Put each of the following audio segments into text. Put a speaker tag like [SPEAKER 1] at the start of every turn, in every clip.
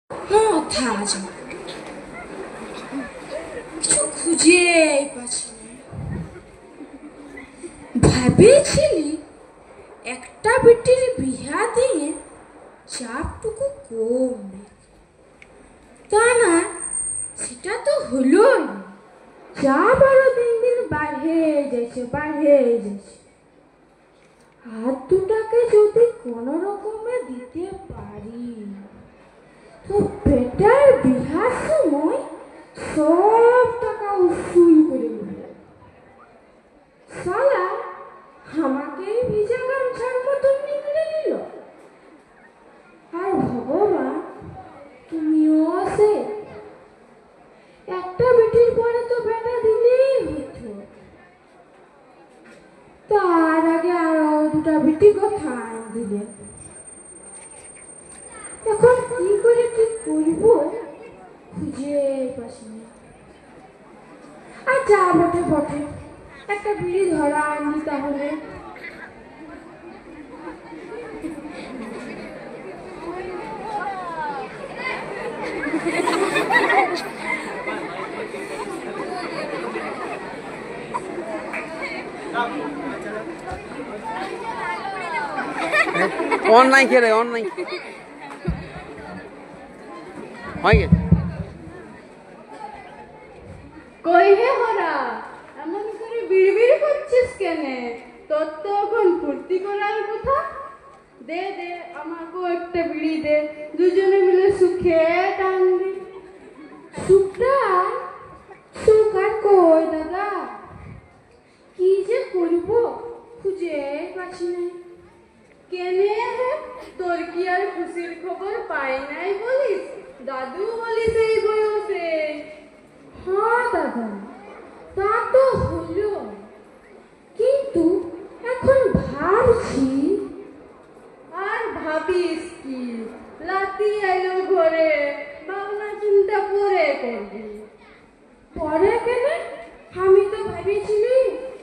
[SPEAKER 1] মাথা আছে কিছু খুঁজে পাচ্ছি না। ভেবেছিলি একটা বেটির বিহা দিয়ে চাপটুকু কমবে, তা না সেটা তো হলোই। চাপ আরো দিন দিন বাড়ে যাচ্ছে। হাত দুটাকে যদি কোনো রকমে দিতে পারি তো বেটার বিহার সময় সব টাকা উসুল করে নেবে। শালা আমাকেই ভিজা গামছার মতন নিগড়ে নিল। আর ভগবান তুমিও আসে একটা বেটির পরে তো বেটা দিলেই হতো, তার আগে আরো দুটা বেটি কোথায় দিলে। এখন কি করে কি করব খুঁজে পাচ্ছি না। আচ্ছা বটে একটা বিড়ি ধরা আনি তাহলে।
[SPEAKER 2] অনলাইন খেলে অনলাইন হয় গে
[SPEAKER 3] কই হে হরা, এমন করে বিড়বিড় করছিস কেন? তোর তো এখন ফুর্তি করার কথা। দে দে আমাকেও একটা বিড়ি দে, দুজনে মিলে সুখে টানবি।
[SPEAKER 1] সুখটা সুখ আর কই দাদা, কি যে করব খুঁজে পাচ্ছি না।
[SPEAKER 3] কেনে হে, তোর কি আর খুশির খবর পাই নাই বলিস? দাদু বলিস এই বয়সে?
[SPEAKER 1] হ্যাঁ দাদা, তা তো হলো, কিন্তু এখন ভাবছি।
[SPEAKER 3] আর ভাবিস কি, লাতি এলো ঘরে, ভাবনা চিন্তা পরে করবি।
[SPEAKER 1] পরে কেন? আমি তো ভেবেছিলি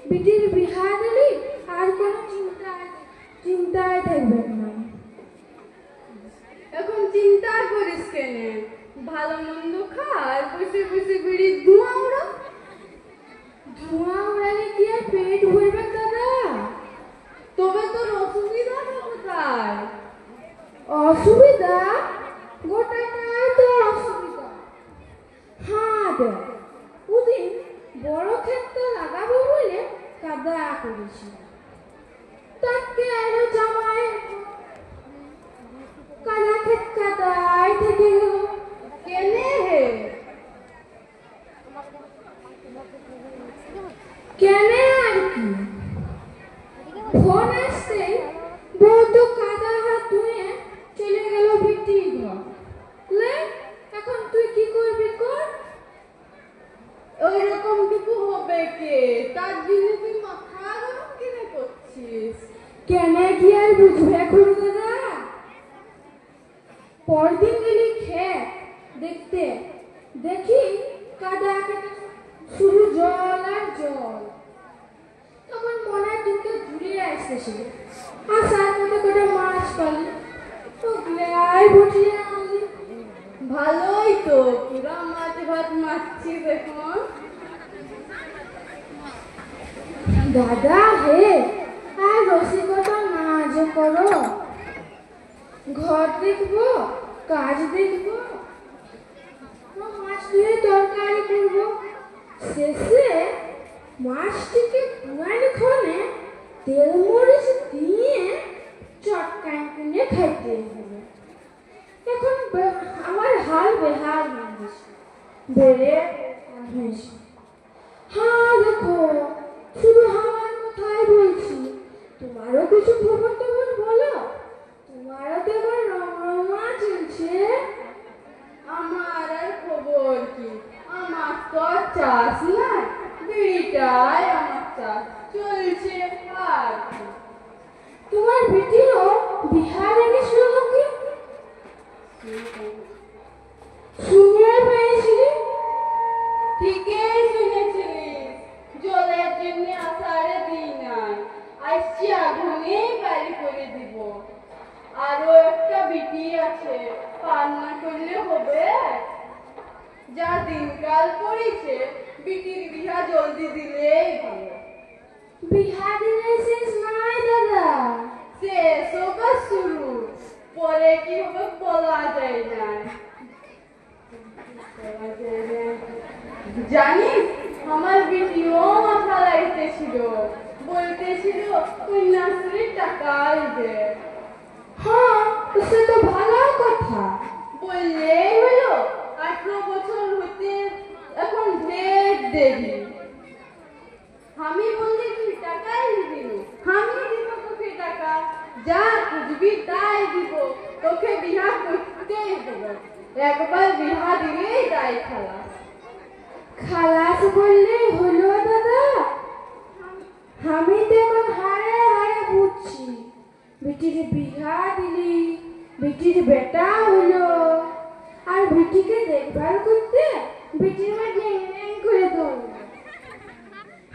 [SPEAKER 1] বিটির বিহা দিলি আর কোনো চিন্তায় থাকবেন না।
[SPEAKER 3] এখন চিন্তা করিস কেন? ভালো মন্দ খা আর বসে বসে বিড়ি ধোঁয়া উড়া।
[SPEAKER 1] ধোঁয়া উড়ালে কি আর পেট ভরবে দাদা?
[SPEAKER 3] তবে তোর অসুবিধাটা কোথায়?
[SPEAKER 1] অসুবিধা গোটাটাই তো অসুবিধা। হ্যাঁ দেখ, ওদিন বড় ক্ষেতটা লাগাবো বলে কাদা করেছি, তাকে আরো জামাই কাদা ক্ষেত কাদায় থেকে গেল।
[SPEAKER 3] কেনে হে?
[SPEAKER 1] কেনে আর কি, ফোন আসতেই বউ তো কাদা হাত ধুয়ে চলে গেল ভিটির ঘর। লে এখন তুই কি করবি কর।
[SPEAKER 3] ওই রকম টুকু হবে কে? তার জন্য তুই মাথা গরম কেনে করছিস?
[SPEAKER 1] কেনে কি আর বুঝবে এখন দাদা? পরদিন গেলি খেয়ে দেখতে, দেখি কাদা কেটে শুধু জল আর জল। তখন মনের দুঃখে ঘুরিয়ে আসতেছিল, আসার মতো করে মাছ পালি, ওগুলাই বটিয়ে আনলি।
[SPEAKER 3] ভালোই তো, পুরা মাছ ভাত মারছিস এখন।
[SPEAKER 1] দাদা হে, আর রসিকতা না যে করো। ঘর দেখবো, কাজ দেখবো, মাছ ধুয়ে তরকারি করবো, শেষে মাছটিকে পুরানি ক্ষণে তেল মরিচ দিয়ে চটকান কিনে খাইতে হবে। এখন আমার হাল বেহাল হয়েছে, বেড়ে হয়েছে। হ্যাঁ দেখো, শুধু আমার কথাই বলছি, তোমারও কিছু খবর টবর বলো। তোমারও তো এবার রমরমা চলছে।
[SPEAKER 3] আমার আর খবর কি, আমার তো আর চাষ নাই, বিড়িটাই আমার চাষ চলছে। আর কি?
[SPEAKER 1] তোমার বেটিরও বিহার এনেছিল নাকি? শুনে পেয়েছিলি?
[SPEAKER 3] ঠিকই শুনেছিলিস, জলের জন্য আষাঢ়ে দিই নাই, আসছি আগুনে বাড়ি করে দিব। আরো একটা বিটি আছে, পান না করলে হবে যা দিনকাল পড়েছে বিটির বিহা জলদি দিলেই ভালো।
[SPEAKER 1] বিহা দিলে শেষ নাই দাদা,
[SPEAKER 3] শেষ বা শুরু, পরে কি হবে বলা যায় না। জানিস আমার বিটিও মাথা লাগতেছিল, বলতেছিল কন্যাশ্রীর টাকা আসবে।
[SPEAKER 1] হ্যাঁ সে তো ভালো কথা।
[SPEAKER 3] বললেই হলো 18 বছর হতে এখন ঢের দেরি। আমি বললি তুই টাকাই দিবি না, আমি দিব তোকে টাকা, যা খুঁজবি তাই দিব, তোকে বিহা করতেই হবে। একবার বিহা দিলেই দায় খালাস।
[SPEAKER 1] খালাস বললেই হলো দাদা? আমি তো এখন হারে হারে বুঝছি, বেটির বিহা দিলি, বেটির বেটা হলো, আর বেটিকে দেখভাল করতে বেটির মা ঢ্যাং ঢ্যাং করে ধরল।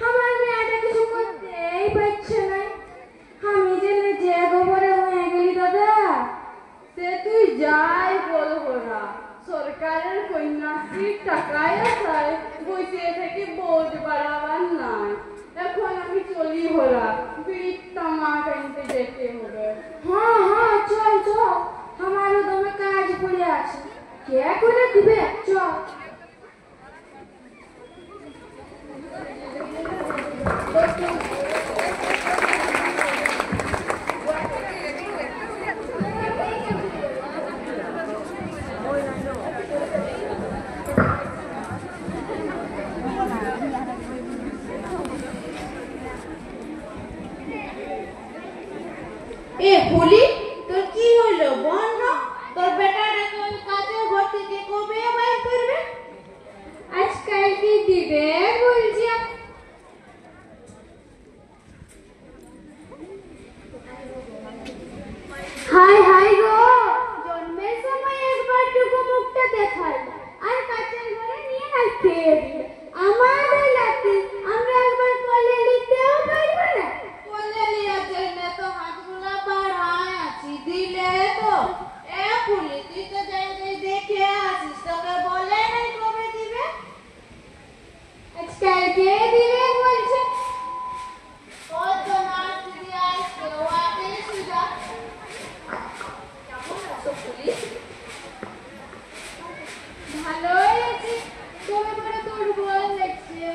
[SPEAKER 1] আমার মেয়েটা কিছু করতেই পারছে না, আমি জেনে যে গোবরে হয়ে গেলি দাদা।
[SPEAKER 3] সে তুই যাই বল হোরা, সরকারের কন্যাশ্রীর টাকায় আসায় বসে থেকে বোঝ বাড়াবার নাই। এখন আমি চলি হোরা, বিট তামাক আনতে যেতে হবে।
[SPEAKER 1] হ্যাঁ হ্যাঁ চল চল, আমারও দমে কাজ পড়ে আছে, কে করে দিবে, চল।
[SPEAKER 4] এ ফুলি, তোর কি হলো বল না? তোর বেটাটাকে ওই কাজের ঘর থেকে কবে বাইর করবে?
[SPEAKER 1] আজকাল কি দিবে বলছি। হাই হাই গো, জন্মের সময় একবার টুকু মুখটা দেখাই, আর কাছের ঘরে নিয়ে খেয়ে দিল। আমাদের লাতি আমরা একবার কলে নিতেও পারবো না।
[SPEAKER 4] কোলে লিয়ার জন্য তো হাতগুলা বাড়ায় আছি, দিলে তো। এ ফুলি, তুই তো যাই দেখে আসিস, তোকে বলে নাই কবে দিবে?
[SPEAKER 1] আজকাল কে দিবে বলছে?
[SPEAKER 4] ওই তো নাচ দিদি আসছে, ও আগে সুজা। কেমন আছো ফুলি?
[SPEAKER 1] ভালোই আছে, তবে বড় দুর্বল লাগছে।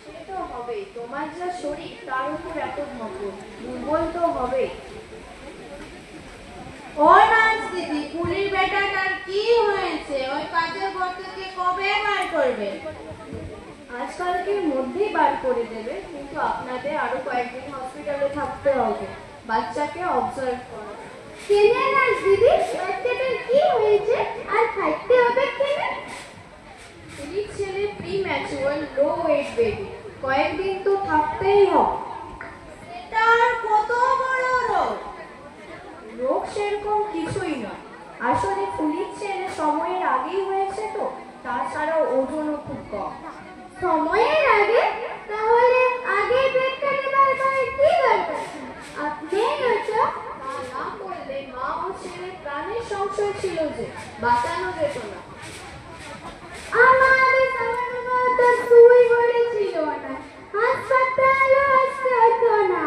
[SPEAKER 4] সে তো হবেই, তোমার যা শরীর তার উপর এত ধকল, দুর্বল তো হবেই। ও নাচ দিদি, ফুলির বেটাটার কি হয়েছে? ওই কাজের ঘর থেকে কবে বার করবে? আজকালকের মধ্যেই বার করে দেবে, কিন্তু আপনাদের আরো কয়েকদিন হসপিটালে থাকতে হবে, বাচ্চাকে অবজার্ভ করা।
[SPEAKER 1] কেনে নাচ দিদি, বাচ্চাটার কি হয়েছে আর খাইতে হবে কেনে?
[SPEAKER 4] ফুলির ছেলে প্রিম্যাচুয়ার লো ওয়েট বেবি, কয়েকদিন তো থাকতেই হবে। এটা আর কত বড় রোগ? রোগ সেরকম কিছুই নয়, আসলে ফুলির ছেলে সময়ের আগেই হয়েছে তো, তাছাড়াও ওজনও খুব কম।
[SPEAKER 1] সময়ের আগে? তাহলে আগে পেটটা নেবার পরে কি দরকার? আপনি হয়তো
[SPEAKER 4] তা না করলে মা ও ছেলের প্রাণের সংশয় ছিল যে, বাঁচানো যেত না।
[SPEAKER 1] আমাদের সময় তো সুই পড়েছিল না, হাসপাতালে আসতে হতো না,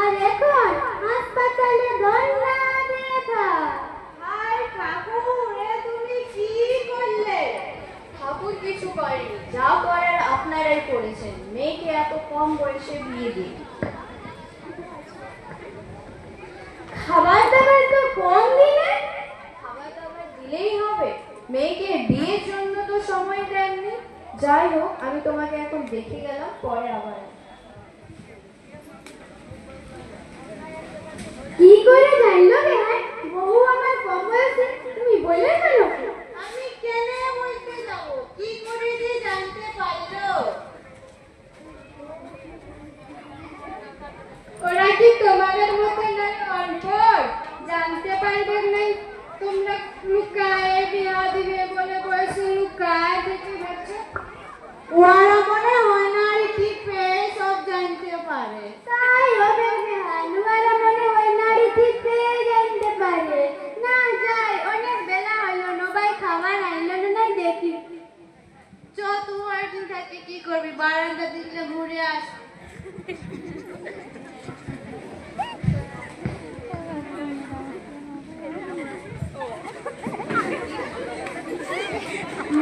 [SPEAKER 1] আর এখন হাসপাতালে ধর্ণা দেখা।
[SPEAKER 4] হায় ঠাকুর, এ তুমি কি করলে? ঠাকুর কিছু করেনি, যা করার আপনারাই করেছেন, মেয়েকে এত কম বয়সে বিয়ে দিয়ে।
[SPEAKER 1] খাবার দাবার তো কম দিলে।
[SPEAKER 4] খাবার দাবার দিলেই হবে? মেয়েকে বিয়ের জন্য তো সময় দেননি। যাই হোক, আমি তোমাকে এখন দেখে গেলাম, পরে আবার আসবো।
[SPEAKER 1] কি করে জানলো রে? বহু আমার কম বয়সে, তুমি বলে গেল?
[SPEAKER 4] আমি কেন বলতে যাব? কি করে যে জানতে পারলো?
[SPEAKER 1] ওরা কি তোমাদের মতো নাই অনপড়? জানতে পারবে নাই তোমরা লুকায়ে বিয়া দিবে বলে বয়সে লুকায় থেকে ভাবছো?
[SPEAKER 4] ওরা মনে হয় না আর ঠিক পেয়ে সব জানতে পারে।
[SPEAKER 1] তাই হবে বেহান, ওরা মনে হয় নারী ঠিক পেয়ে জানতে পারে। না যাই, অনেক বেলা হলো, নবাই
[SPEAKER 4] করবি, বারান্দা দিকে ঘুরে আস।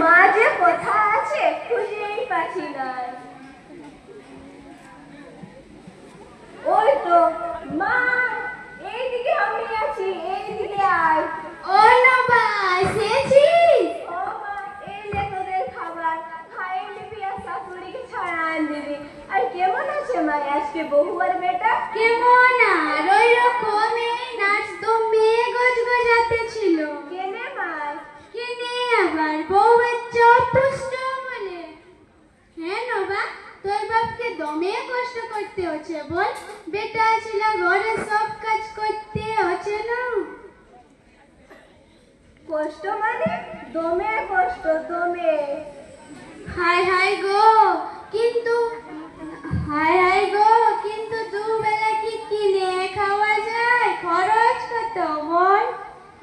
[SPEAKER 5] মা যে কথা আছে খুঁজেই পাচ্ছি না। ওই তো মা, এইদিকে আমি আছি, এইদিকে আয়।
[SPEAKER 1] ও নবা, এসেছিস?
[SPEAKER 5] ও মা, এই লে তোদের খাবার, খাইয়ে নিবি আর শাশুড়িকে ছাড়া আন দিবি। আর কেমন আছে মা আজকে বহু আর বেটা?
[SPEAKER 1] কেমন আর ওই রকমই, নাচ তো মেয়ে গজগজাতে ছিল।
[SPEAKER 5] কেনে মা?
[SPEAKER 1] কেনে আবার বউয়ের চপ পুষ্ট বলে। হ্যাঁ নবা, তোর বাপকে দমে কষ্ট করতে হচ্ছে বল, বেটা ছিল ঘরে সব কাজ করতে হচ্ছে না।
[SPEAKER 5] কষ্ট মানে? দমে কষ্ট, দমে।
[SPEAKER 1] হায় হায় গো, কিন্তু হায় হায় গো, কিন্তু দুবেলা কি কিনে খাওয়া যায়? খরচ কত বল?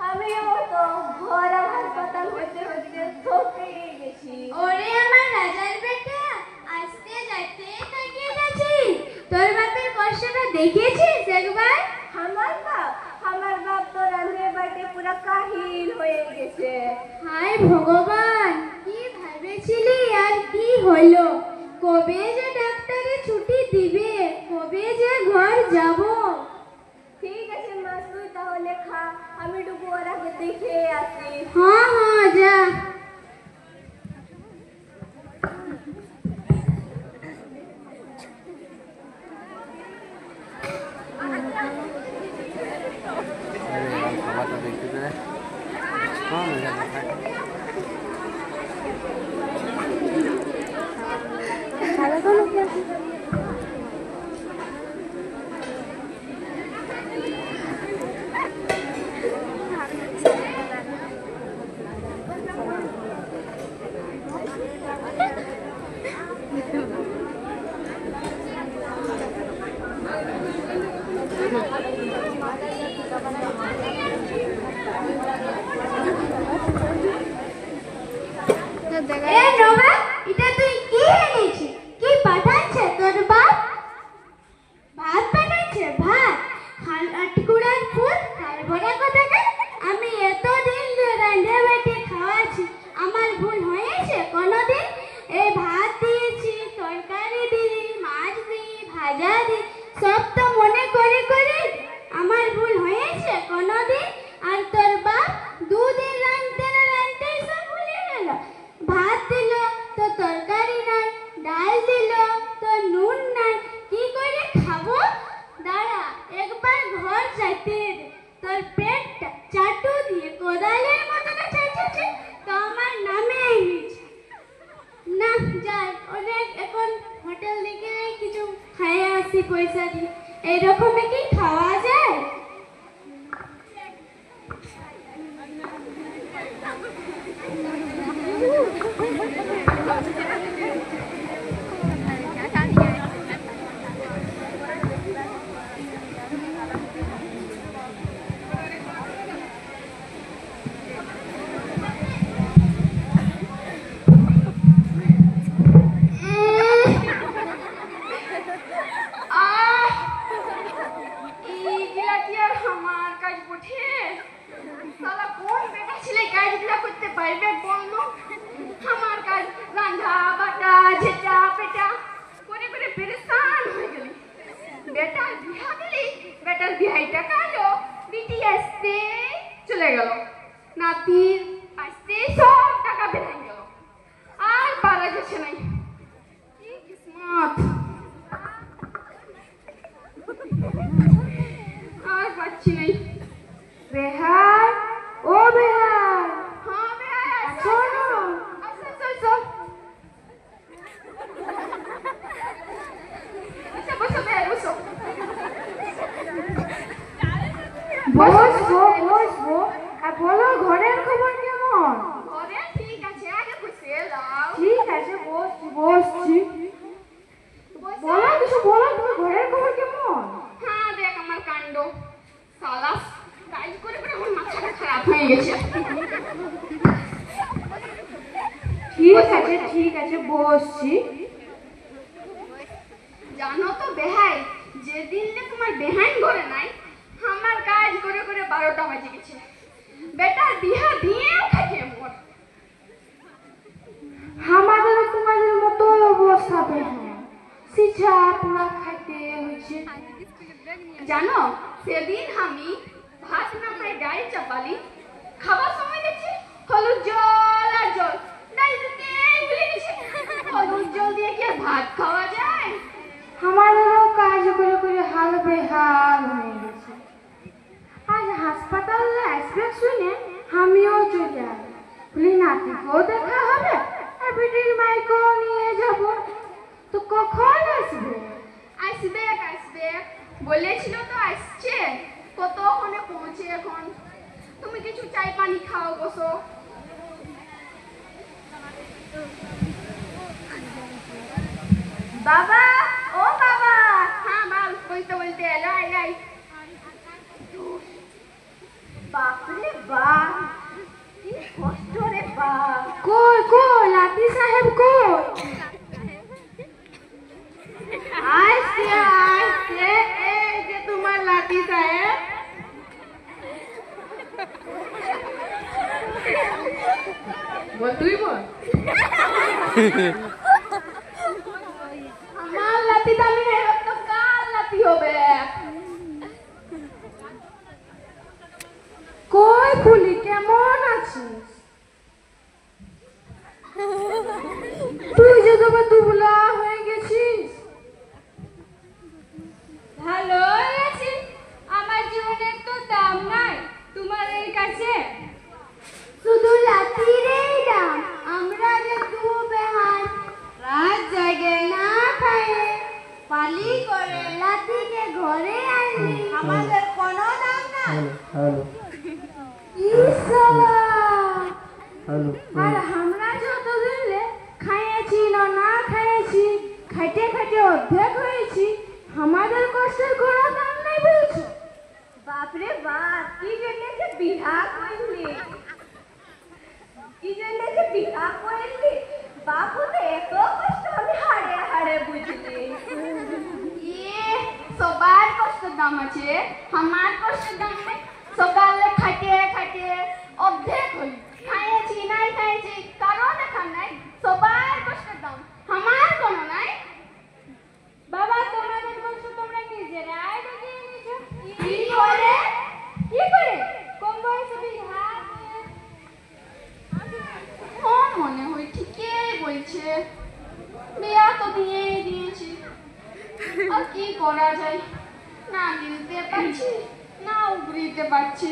[SPEAKER 5] আমিও তো ঘর আমার পাতাল হতে হতে থকিয়ে গেছি।
[SPEAKER 1] ওরে আমার রাজার বেটা, আস্তে যাইতে থাকিয়ে গেছিস। তোর বাপের কষ্টটা দেখেছিস একবার?
[SPEAKER 5] আমার বাপ তো রান্না বাটে পুরো কাহিল হয়ে গেছে।
[SPEAKER 1] হায় ভগবান, কি ভেবেছিলি আর কি হলো? কবে যে ডাক্তারে ছুটি দিবে, কবে যে ঘর যাব?
[SPEAKER 5] ঠিক আছে মা, তুই তাহলে খা, আমি ডুবু ওরাকে দেখে আসি।
[SPEAKER 1] হ্যাঁ হ্যাঁ, যা।
[SPEAKER 2] খাবারটা দেখতে দে। হ্যাঁ,
[SPEAKER 1] এ নবা, এটা তুই কি এনেছিস? কি পাঠাচ্ছে তোর বাপ? ভাত পাঠাচ্ছে? ভাত? আটকুড়ার ফুল তারপরে কথাকে আমি এতদিন রাঁধে বেটে খাওয়াচ্ছি, আমার ভুল হয়েছে কোনোদিন? এই ভাত দিয়েছি, তরকারি দিই, মাছ দিই, ভাজা দিই, সব তো মনে করে করে। আমার ভুল হয়েছে কোনোদিন? আর তোর বাপ দুদিন রাঁধতে না রাঁধতে সব ভুলে গেল। ভাত দিল তো তরকারি নাই, ডাল দিল তো নুন নাই, কি করে খাবো? দাঁড়া, একবার ঘর যাইতে দে, তোর পেটটা চাটু দিয়ে কোদালের মতো না চাইছে তো আমার নামে এনেছে। না যাই, অনেক এখন হোটেল থেকে কিছু খাইয়ে আসি পয়সা দিয়ে। এইরকমে কি খাওয়া যায়?
[SPEAKER 3] চলে গেল, নাতির আসতে সব টাকা বেড়ে গেল, আর পারা যাচ্ছে নাই। কি কিসমত, আর পাচ্ছি নাই। বেহার, ও বেহার। হ্যাঁ বেহার, আছো না? আচ্ছা চল চল। আচ্ছা বসো বেহার, বসো। বসবো বসবো, আর বলো ঘরের খবর কেমন? ঘরে ঠিক আছে, আগে বসে দাও। ঠিক আছে, বসছি বসছি। বলো কিছু বলো, তোমার ঘরের খবর কেমন? হ্যাঁ দেখ আমার কাণ্ড, সালা কাজ করে করে আমার মাথাটা খারাপ হয়ে গেছে। ঠিক আছে বসছি। জানো তো বেহাই, যেদিন তোমার বেহাইন ঘরে নাই, আমার কাজ করে করে 12টা বাজে গেছে। বেটার বিহা দিয়েও খাইয়ে মোর।
[SPEAKER 1] আমাদেরও তোমাদের মতো অবস্থা বেহাই, সিছা পুরা খাইতে হয়েছে।
[SPEAKER 3] জানো সেদিন আমি ভাত না খাই ডাল চাপালি, খাবার সময় দেখছি হলুদ জল আর জল, ডাল দিতে ভুলে গেছি। হলুদ জল দিয়ে কি আর ভাত খাওয়া যায়?
[SPEAKER 1] আমাদেরও কাজ করে করে হাল বেহাল হয়ে গেছে। আজ হাসপাতালে আসবে শুনে আমিও চলে যাই, বলি নাতিকেও দেখা হবে আর বেটির মাইকেও নিয়ে যাব। তো কখন আসবে?
[SPEAKER 3] আসবে আসবে বলেছিল তো, আসছে। কতক্ষণে পৌঁছে এখন? তুমি কিছু চাই পানি খাও, বসো।
[SPEAKER 5] বাবা, ও বাবা,
[SPEAKER 3] হ্যাঁ বল, বলতে বলতে এলো। I I.
[SPEAKER 5] বাপরে বাপ, কি কষ্ট রে বাপ।
[SPEAKER 1] কই কই লাতি সাহেব কই?
[SPEAKER 3] আসছে আসছে, এই যে তোমার লাঠি সাহেব। বল, তুই বল। আমার লাঠি দামি নেই, তো কার লাঠি হবে?
[SPEAKER 1] কই ফুলি, কেমন আছিস? তুই যে তবে দুবলা হয়ে গেছিস।
[SPEAKER 3] ভালো আছি, আমার জীবনের তো দাম নাই তোমাদের কাছে।
[SPEAKER 1] শুধু লাতিরেই দাম, আমরা যে দু বেহান রাত জাগে না খায়ে পালি করে লাতিকে ঘরে আনলি, আমাদের কোনো দাম নাই। ইসলা আর আমরা যতদিন লে খাইয়েছি না খাইয়েছি, খাইতে খাইতে অর্ধেক হয়েছি, আমাদের কষ্টের কোনো দাম নাই বলছো?
[SPEAKER 5] বাপরে বাপ, কি জন্য যে বিহা করলি, কি জন্য যে বিহা করলি, বাপু তো এত কষ্ট আমি হাড়ে হাড়ে বুঝলি।
[SPEAKER 3] ইয়ে, সবার কষ্টের দাম আছে, আমার কষ্টের দাম নেই। সকালে খাইতে খাইতে অর্ধেক হই, খাইয়েছি নাই খাইয়েছি কারো দেখা নাই। সবার কষ্টের দাম, আমার কোনো নাই।
[SPEAKER 1] বাবা, তোমাদের কষ্ট তোমরা নিজেরাই দেখিয়ে নিয়েছো।
[SPEAKER 3] কি করে?
[SPEAKER 1] কি করে? কম বয়সে বিহা দিয়ে।
[SPEAKER 3] ও মনে হয় ঠিকই বলছে, বিয়া তো দিয়েই দিয়েছি, আর কি করা যায়? না দিতে পারছি না উগরিতে পারছি।